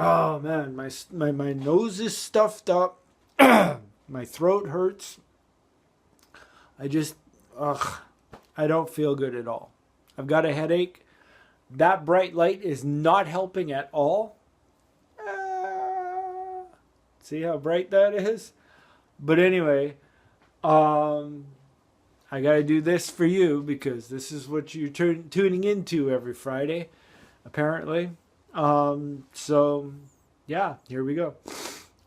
Oh man, my nose is stuffed up. My throat hurts. I just, ugh, I don't feel good at all. I've got a headache. That bright light is not helping at all. Ah, see how bright that is? But anyway, um, I gotta do this for you because this is what you're tuning into every Friday, apparently. So, yeah, here we go.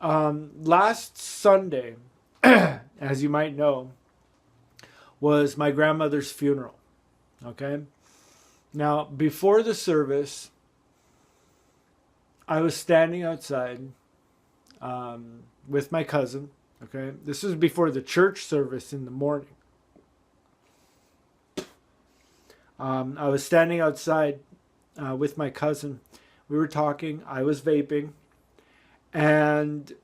Last Sunday, as you might know, was my grandmother's funeral. Okay? Now, before the service, I was standing outside with my cousin. Okay? This was before the church service in the morning. I was standing outside with my cousin. We were talking. I was vaping. And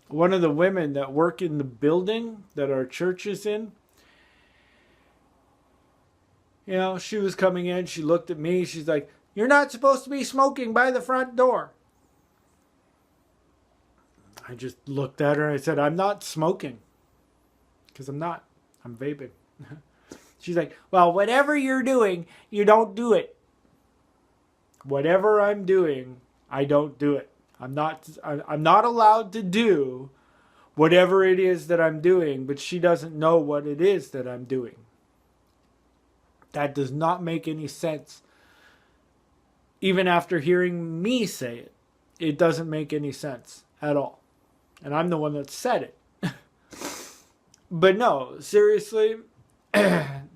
one of the women that work in the building that our church is in, she was coming in. She looked at me. She's like, "You're not supposed to be smoking by the front door." I just looked at her and I said, "I'm not smoking." Because I'm not. I'm vaping. She's like, "Well, whatever you're doing, you don't do it." Whatever I'm doing, I don't do it. I'm not allowed to do whatever it is that I'm doing, but she doesn't know what it is that I'm doing. That does not make any sense. Even after hearing me say it, it doesn't make any sense at all. And I'm the one that said it. But no, seriously,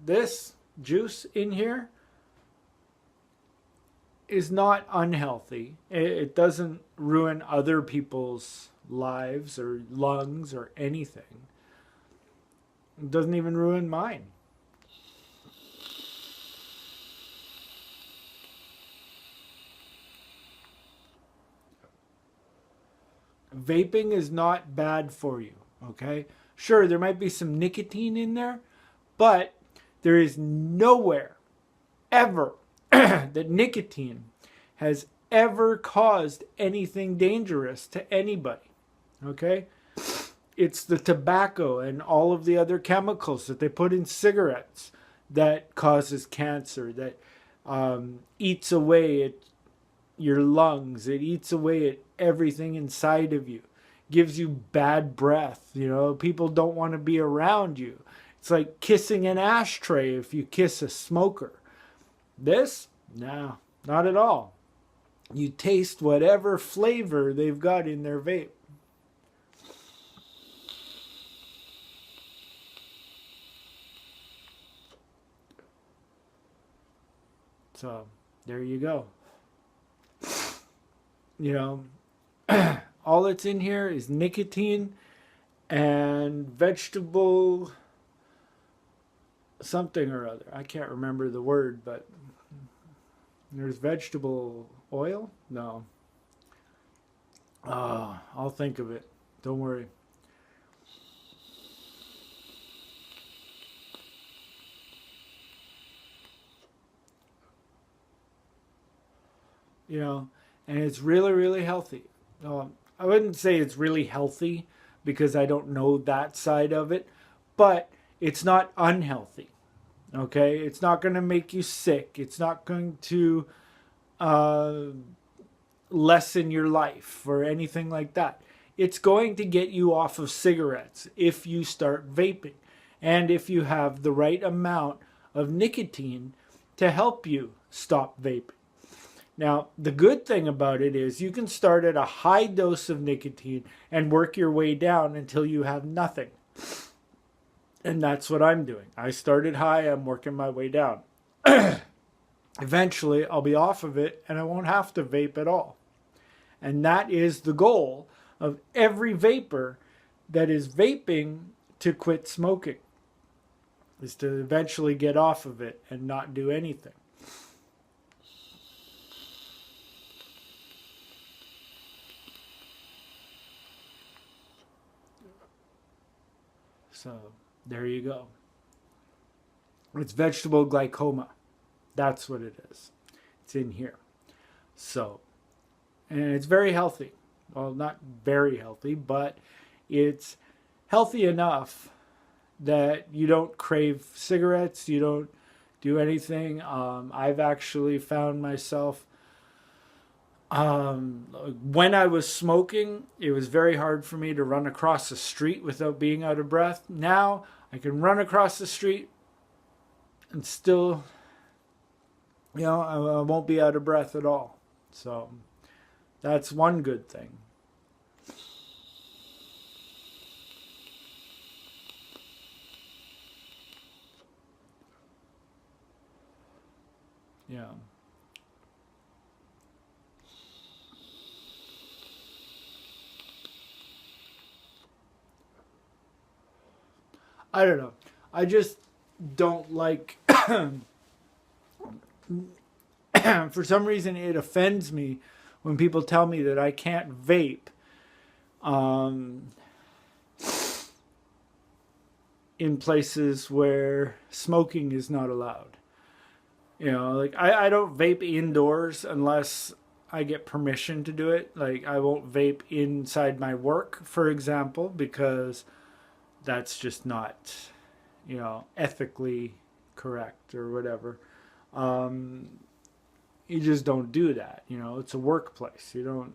this juice in here is not unhealthy. It doesn't ruin other people's lives or lungs or anything. It doesn't even ruin mine. Vaping is not bad for you, okay? Sure, there might be some nicotine in there, but there is nowhere ever that nicotine has ever caused anything dangerous to anybody, okay? It's the tobacco and all of the other chemicals that they put in cigarettes that causes cancer, that eats away at your lungs. It eats away at everything inside of you. Gives you bad breath. People don't want to be around you. It's like kissing an ashtray if you kiss a smoker. This? No, not at all. You taste whatever flavor they've got in their vape. So, there you go. All that's in here is nicotine and vegetable something or other. I can't remember the word, but there's vegetable oil? No. I'll think of it. Don't worry. And it's really, really healthy. I wouldn't say it's really healthy because I don't know that side of it, but it's not unhealthy. Okay? It's not going to make you sick. It's not going to lessen your life or anything like that. It's going to get you off of cigarettes if you start vaping and if you have the right amount of nicotine to help you stop vaping. Now, the good thing about it is you can start at a high dose of nicotine and work your way down until you have nothing. And that's what I'm doing. I started high, I'm working my way down. Eventually, I'll be off of it and I won't have to vape at all. And that is the goal of every vapor that is vaping to quit smoking, is to eventually get off of it and not do anything. So there you go. It's vegetable glycoma. That's what it is. It's in here. So, and it's very healthy. Well, not very healthy, but it's healthy enough that you don't crave cigarettes, you don't do anything. I've actually found myself, when I was smoking, it was very hard for me to run across the street without being out of breath. Now I can run across the street and still, I won't be out of breath at all. So that's one good thing. Yeah. I don't know. I just don't like, for some reason, it offends me when people tell me that I can't vape in places where smoking is not allowed. Like I don't vape indoors unless I get permission to do it. Like I won't vape inside my work, for example, because that's just not, ethically correct or whatever. You just don't do that. It's a workplace. You don't,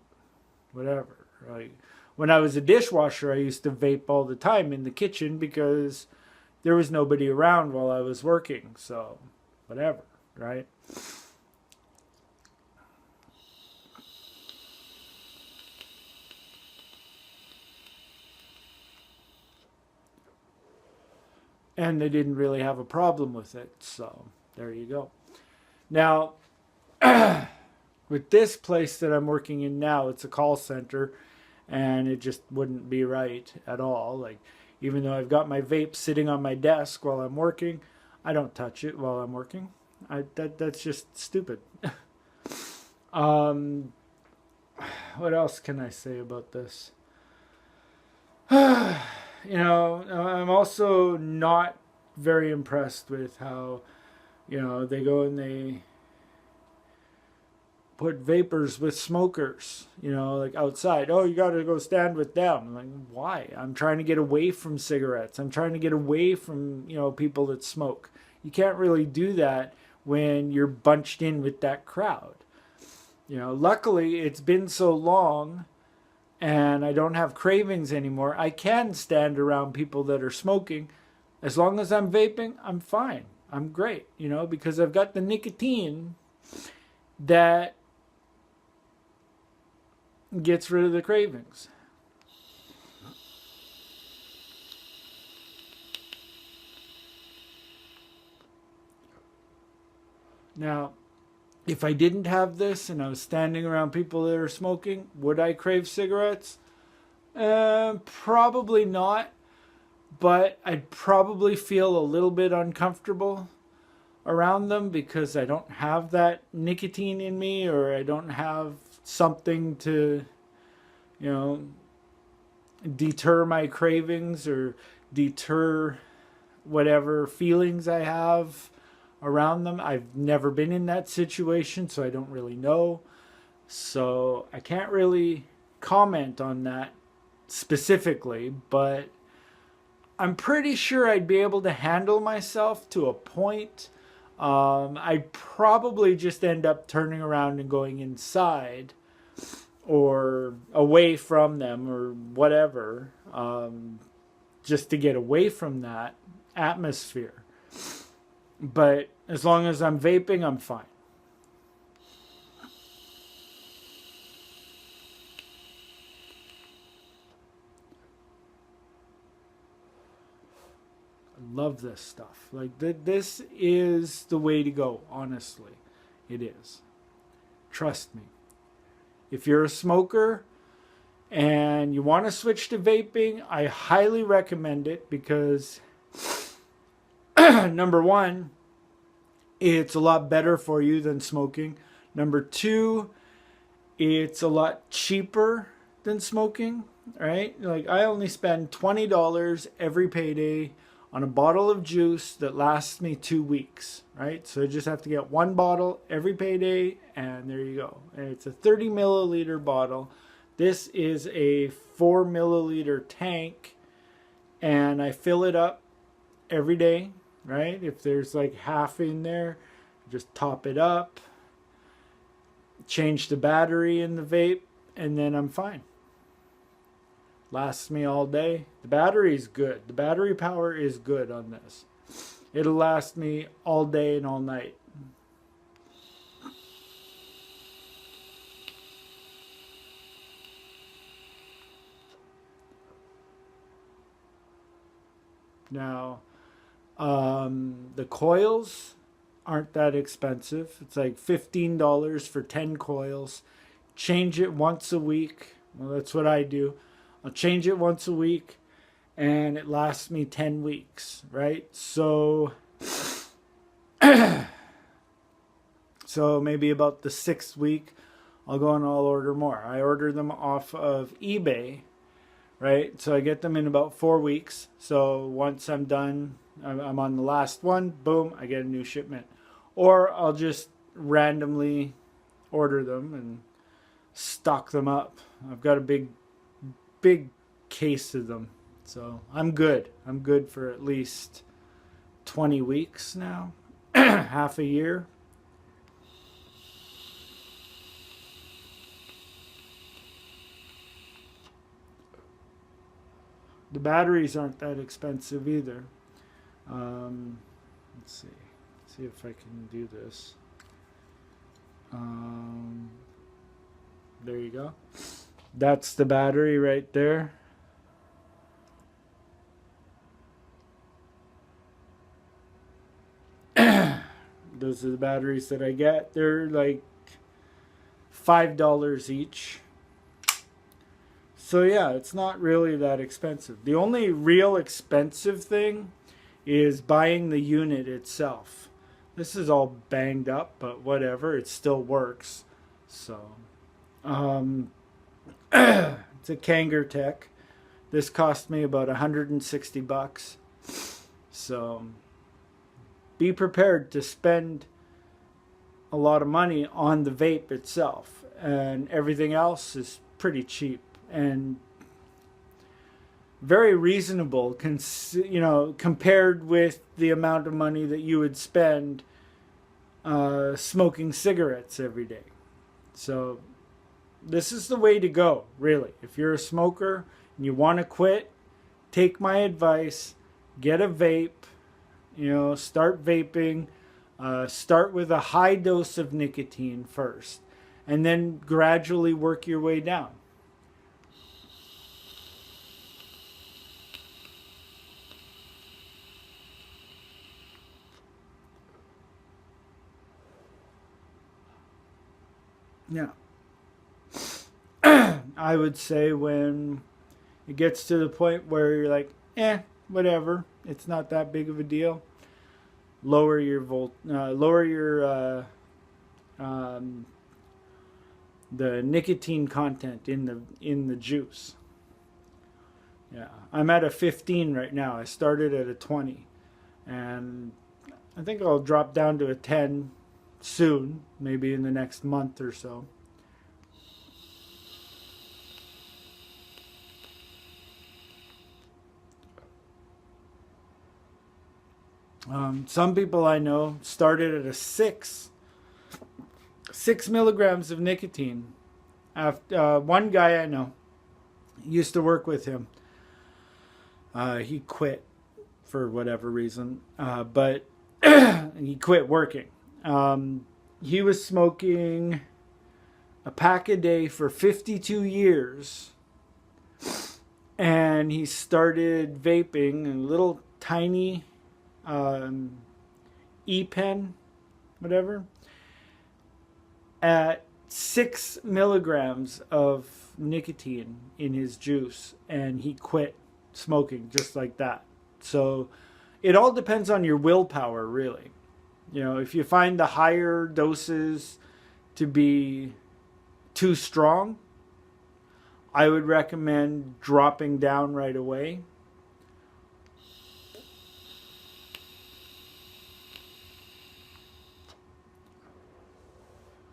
whatever. Like when I was a dishwasher, I used to vape all the time in the kitchen because there was nobody around while I was working. So, whatever, right? And they didn't really have a problem with it. So, there you go. Now, with this place that I'm working in now, it's a call center, and it just wouldn't be right at all. Like, even though I've got my vape sitting on my desk while I'm working, I don't touch it while I'm working. That's just stupid. What else can I say about this? I'm also not very impressed with how, they go and they put vapors with smokers, like outside. Oh, you got to go stand with them. I'm like, why? I'm trying to get away from cigarettes. I'm trying to get away from, people that smoke. You can't really do that when you're bunched in with that crowd. Luckily, it's been so long and I don't have cravings anymore. I can stand around people that are smoking. As long as I'm vaping, I'm fine. I'm great, because I've got the nicotine that gets rid of the cravings. Now, if I didn't have this and I was standing around people that are smoking, would I crave cigarettes? Probably not, but I'd probably feel a little bit uncomfortable around them because I don't have that nicotine in me, or I don't have something to, deter my cravings or deter whatever feelings I have around them. I've never been in that situation, so I don't really know. So I can't really comment on that specifically, but I'm pretty sure I'd be able to handle myself to a point. I'd probably just end up turning around and going inside or away from them or whatever, just to get away from that atmosphere. But as long as I'm vaping, I'm fine. I love this stuff. Like, this is the way to go, honestly. It is. Trust me. If you're a smoker and you want to switch to vaping, I highly recommend it because number one, it's a lot better for you than smoking. Number two, it's a lot cheaper than smoking. right? Like I only spend $20 every payday on a bottle of juice that lasts me 2 weeks, right? So I just have to get one bottle every payday, and there you go. And it's a 30 milliliter bottle. This is a 4 milliliter tank, and I fill it up every day, right? If there's like half in there, just top it up, change the battery in the vape, and then I'm fine. Lasts me all day. The battery is good. The battery power is good on this. It'll last me all day and all night. Now, the coils aren't that expensive. It's like $15 for 10 coils. Change it once a week. Well, that's what I do. I'll change it once a week, and it lasts me 10 weeks, right? So maybe about the 6th week, I'll go and I'll order more. I order them off of eBay, right? So I get them in about 4 weeks. So once I'm done, I'm on the last one, boom, I get a new shipment. Or I'll just randomly order them and stock them up. I've got a big case of them. So I'm good. I'm good for at least 20 weeks now, half a year. The batteries aren't that expensive either. Let's see if I can do this. There you go. That's the battery right there. Those are the batteries that I get. They're like $5 each. So yeah, it's not really that expensive. The only real expensive thing is buying the unit itself. This is all banged up, but whatever, it still works. So, it's a Kanger Tech. This cost me about $160. So, be prepared to spend a lot of money on the vape itself, and everything else is pretty cheap and very reasonable, compared with the amount of money that you would spend smoking cigarettes every day. So this is the way to go, really. If you're a smoker and you want to quit, take my advice, get a vape, start vaping, start with a high dose of nicotine first, and then gradually work your way down. Yeah. I would say when it gets to the point where you're like, whatever, it's not that big of a deal. Lower your the nicotine content in the juice. Yeah, I'm at a 15 right now. I started at a 20, and I think I'll drop down to a 10 soon, maybe in the next month or so. Some people I know started at a 6 milligrams of nicotine. One guy I know used to work with him. He quit for whatever reason, but he quit working. He was smoking a pack a day for 52 years, and he started vaping in a little tiny e-pen, whatever, at 6 milligrams of nicotine in his juice, and he quit smoking just like that. So it all depends on your willpower, really. If you find the higher doses to be too strong, I would recommend dropping down right away.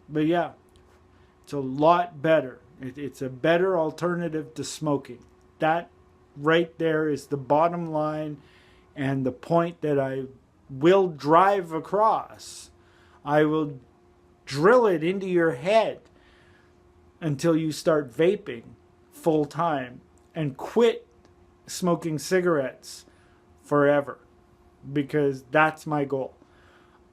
But yeah, it's a lot better. It's a better alternative to smoking. That right there is the bottom line and the point that I will drive across. I will drill it into your head until you start vaping full time and quit smoking cigarettes forever, because that's my goal.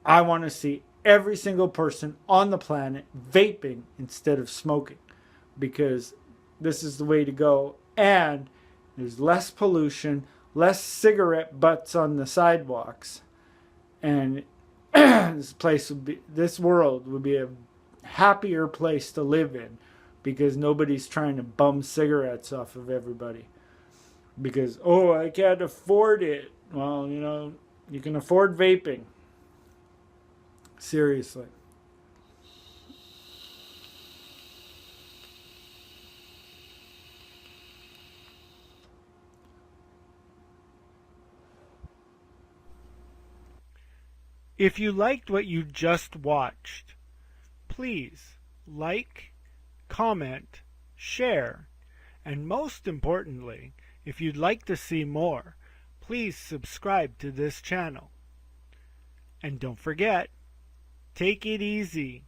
I want to see every single person on the planet vaping instead of smoking, because this is the way to go. And there's less pollution, less cigarette butts on the sidewalks, and this world would be a happier place to live in, because nobody's trying to bum cigarettes off of everybody. Because, oh, I can't afford it. Well, you can afford vaping. Seriously. If you liked what you just watched, please like, comment, share, and most importantly, if you'd like to see more, please subscribe to this channel. And don't forget, take it easy.